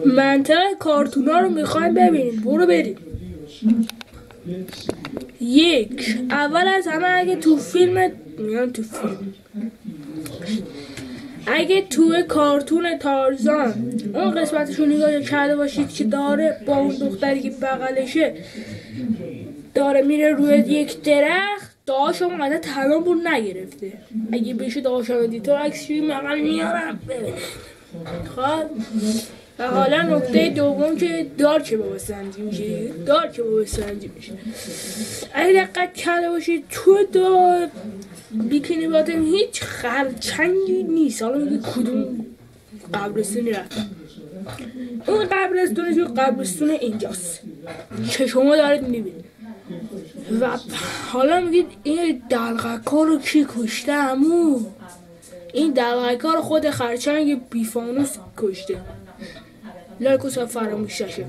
منطقه کارتونا رو میخوایم ببینیم. برو بریم. یک، اول از همه اگه تو کارتون تارزان اون قسمتشو نگاه کرده باشید که داره با اون دختری که بغلشه داره میره روی یک درخت، داشت اومده تمام بود نگرفته. اگه بشه داشت آمدی تو عکسی مقل میارم ببینه. خب و حالا نکته دوم که دارک بابا سنجی میشه. اگه دقت کرده باشید تو بیکینی باتم هیچ خرچنگی نیست. حالا میگه کدوم قبرستونی رفتم، اون قبرستون اینجاست که شما دارید میبینید. و حالا میگید این دلغکا رو کی کشته؟ امو این دلغکا رو خود خرچنگ بیفانوس کشته. لایک و فراموش نشه.